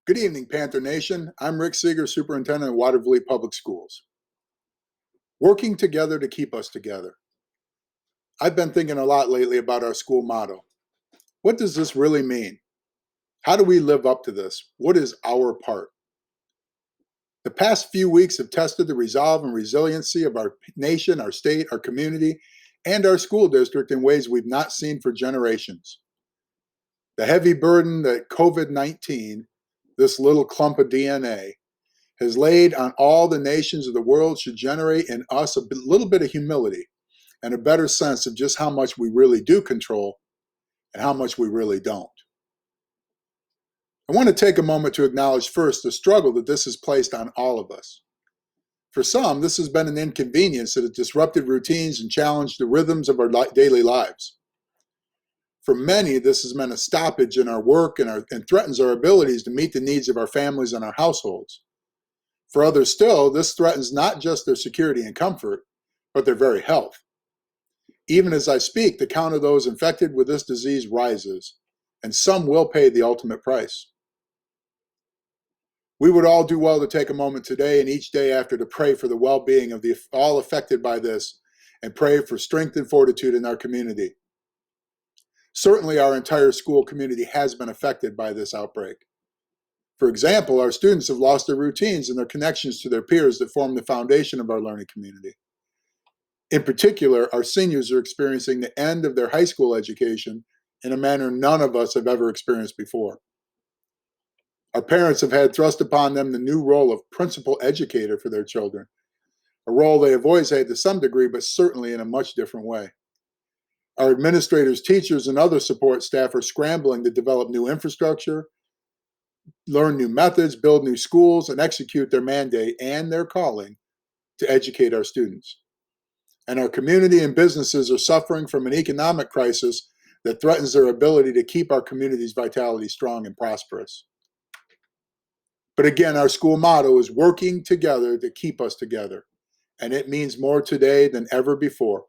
Good evening, Panther Nation. I'm Ric Seager, Superintendent of Watervliet Public Schools. Working together to keep us together. I've been thinking a lot lately about our school motto. What does this really mean? How do we live up to this? What is our part? The past few weeks have tested the resolve and resiliency of our nation, our state, our community, and our school district in ways we've not seen for generations. The heavy burden that COVID-19, this little clump of DNA, has laid on all the nations of the world should generate in us a little bit of humility and a better sense of just how much we really do control and how much we really don't. I want to take a moment to acknowledge first the struggle that this has placed on all of us. For some, this has been an inconvenience that has disrupted routines and challenged the rhythms of our daily lives. For many, this has meant a stoppage in our work and threatens our abilities to meet the needs of our families and our households. For others still, this threatens not just their security and comfort, but their very health. Even as I speak, the count of those infected with this disease rises, and some will pay the ultimate price. We would all do well to take a moment today and each day after to pray for the well-being of all affected by this and pray for strength and fortitude in our community. Certainly, our entire school community has been affected by this outbreak. For example, our students have lost their routines and their connections to their peers that form the foundation of our learning community. In particular, our seniors are experiencing the end of their high school education in a manner none of us have ever experienced before. Our parents have had thrust upon them the new role of principal educator for their children, a role they have always had to some degree, but certainly in a much different way. Our administrators, teachers, and other support staff are scrambling to develop new infrastructure, learn new methods, build new schools, and execute their mandate and their calling to educate our students. And our community and businesses are suffering from an economic crisis that threatens their ability to keep our community's vitality strong and prosperous. But again, our school motto is working together to keep us together, and it means more today than ever before.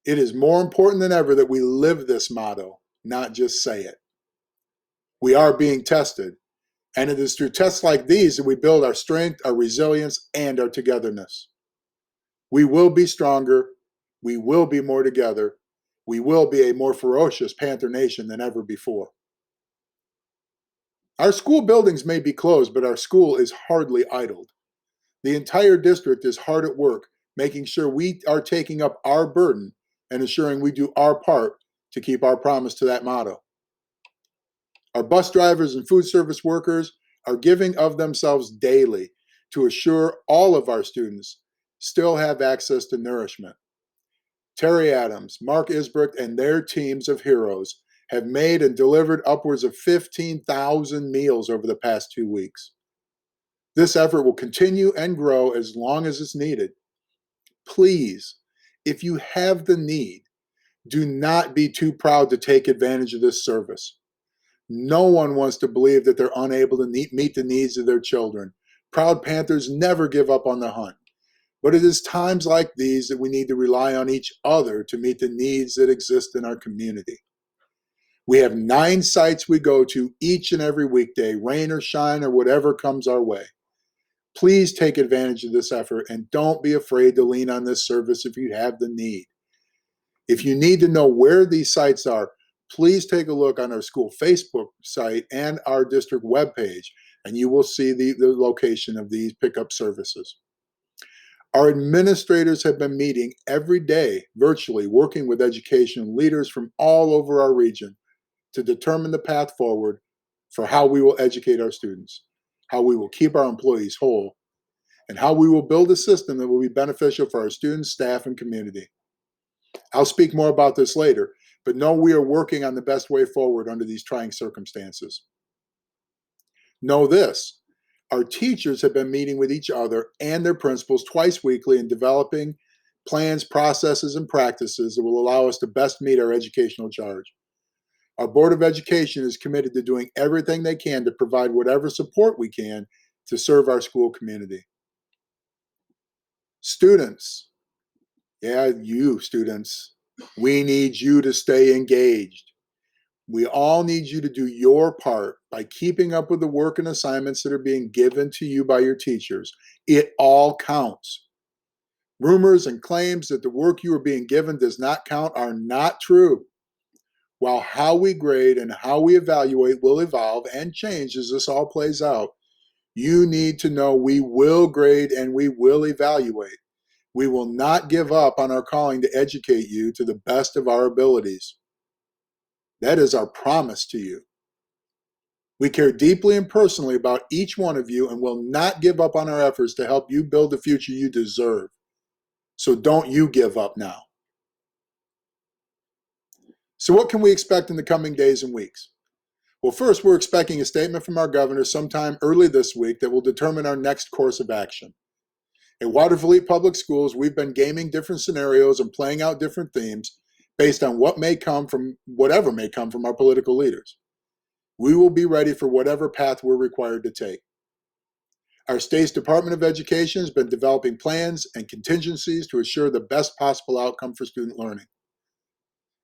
It is more important than ever that we live this motto, not just say it. We are being tested, and it is through tests like these that we build our strength, our resilience, and our togetherness. We will be stronger. We will be more together. We will be a more ferocious Panther Nation than ever before. Our school buildings may be closed, but our school is hardly idled. The entire district is hard at work, making sure we are taking up our burden and ensuring we do our part to keep our promise to that motto. Our bus drivers and food service workers are giving of themselves daily to assure all of our students still have access to nourishment. Terry Adams, Mark Isbrook, and their teams of heroes have made and delivered upwards of 15,000 meals over the past 2 weeks. This effort will continue and grow as long as it's needed. Please, if you have the need, do not be too proud to take advantage of this service. No one wants to believe that they're unable to meet the needs of their children. Proud Panthers never give up on the hunt. But it is times like these that we need to rely on each other to meet the needs that exist in our community. We have 9 sites we go to each and every weekday, rain or shine or whatever comes our way. Please take advantage of this effort and don't be afraid to lean on this service if you have the need. If you need to know where these sites are, please take a look on our school Facebook site and our district webpage, and you will see the location of these pickup services. Our administrators have been meeting every day virtually, working with education leaders from all over our region to determine the path forward for how we will educate our students, how we will keep our employees whole, and how we will build a system that will be beneficial for our students, staff, and community. I'll speak more about this later, but know we are working on the best way forward under these trying circumstances. Know this, our teachers have been meeting with each other and their principals twice weekly and developing plans, processes, and practices that will allow us to best meet our educational charge. Our Board of Education is committed to doing everything they can to provide whatever support we can to serve our school community. Students, yeah, you students, we need you to stay engaged. We all need you to do your part by keeping up with the work and assignments that are being given to you by your teachers. It all counts. Rumors and claims that the work you are being given does not count are not true. While how we grade and how we evaluate will evolve and change as this all plays out, you need to know we will grade and we will evaluate. We will not give up on our calling to educate you to the best of our abilities. That is our promise to you. We care deeply and personally about each one of you and will not give up on our efforts to help you build the future you deserve. So don't you give up now. So what can we expect in the coming days and weeks? Well, first, we're expecting a statement from our governor sometime early this week that will determine our next course of action. At Watervliet Public Schools, we've been gaming different scenarios and playing out different themes based on whatever may come from our political leaders. We will be ready for whatever path we're required to take. Our state's Department of Education has been developing plans and contingencies to assure the best possible outcome for student learning.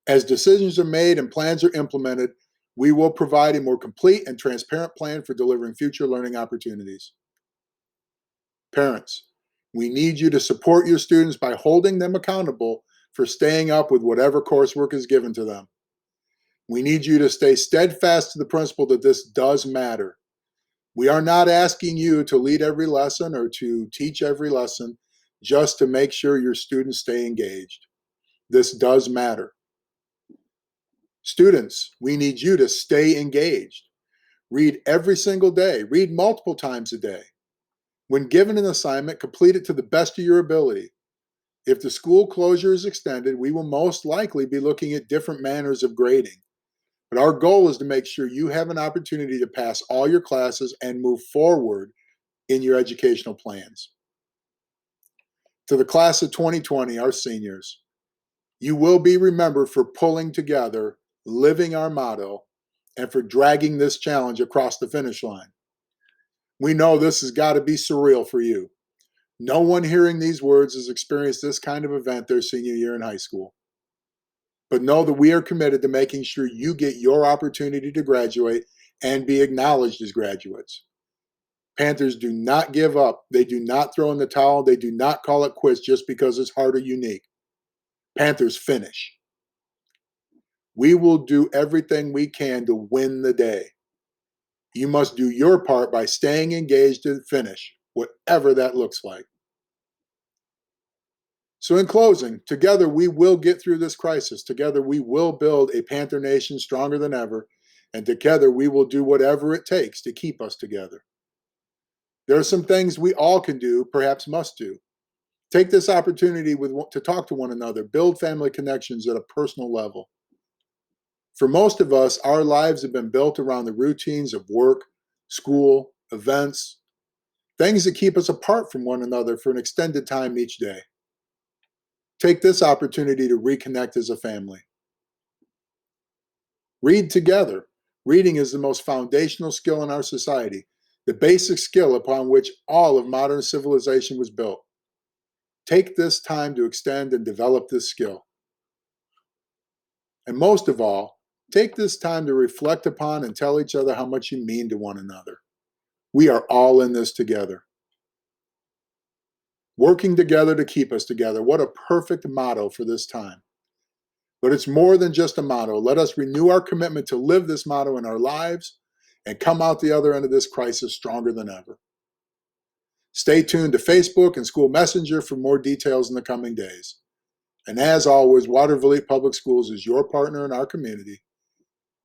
As decisions are made and plans are implemented, we will provide a more complete and transparent plan for delivering future learning opportunities. Parents, we need you to support your students by holding them accountable for staying up with whatever coursework is given to them. We need you to stay steadfast to the principle that this does matter. We are not asking you to lead every lesson or to teach every lesson just to make sure your students stay engaged. This does matter. Students, we need you to stay engaged. Read every single day. Read multiple times a day. When given an assignment, complete it to the best of your ability. If the school closure is extended, we will most likely be looking at different manners of grading. But our goal is to make sure you have an opportunity to pass all your classes and move forward in your educational plans. To the class of 2020, our seniors, you will be remembered for pulling together, living our motto, and for dragging this challenge across the finish line. We know this has got to be surreal for you. No one hearing these words has experienced this kind of event their senior year in high school. But know that we are committed to making sure you get your opportunity to graduate and be acknowledged as graduates. Panthers do not give up. They do not throw in the towel. They do not call it quits just because it's hard or unique. Panthers finish. We will do everything we can to win the day. You must do your part by staying engaged to the finish, whatever that looks like. So in closing, together we will get through this crisis. Together we will build a Panther Nation stronger than ever. And together we will do whatever it takes to keep us together. There are some things we all can do, perhaps must do. Take this opportunity to talk to one another, build family connections at a personal level. For most of us, our lives have been built around the routines of work, school, events, things that keep us apart from one another for an extended time each day. Take this opportunity to reconnect as a family. Read together. Reading is the most foundational skill in our society, the basic skill upon which all of modern civilization was built. Take this time to extend and develop this skill. And most of all, take this time to reflect upon and tell each other how much you mean to one another. We are all in this together. Working together to keep us together. What a perfect motto for this time. But it's more than just a motto. Let us renew our commitment to live this motto in our lives and come out the other end of this crisis stronger than ever. Stay tuned to Facebook and School Messenger for more details in the coming days. And as always, Watervliet Public Schools is your partner in our community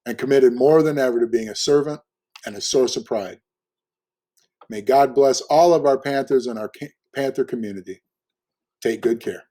and committed more than ever to being a servant and a source of pride. May God bless all of our Panthers and our Panther community. Take good care.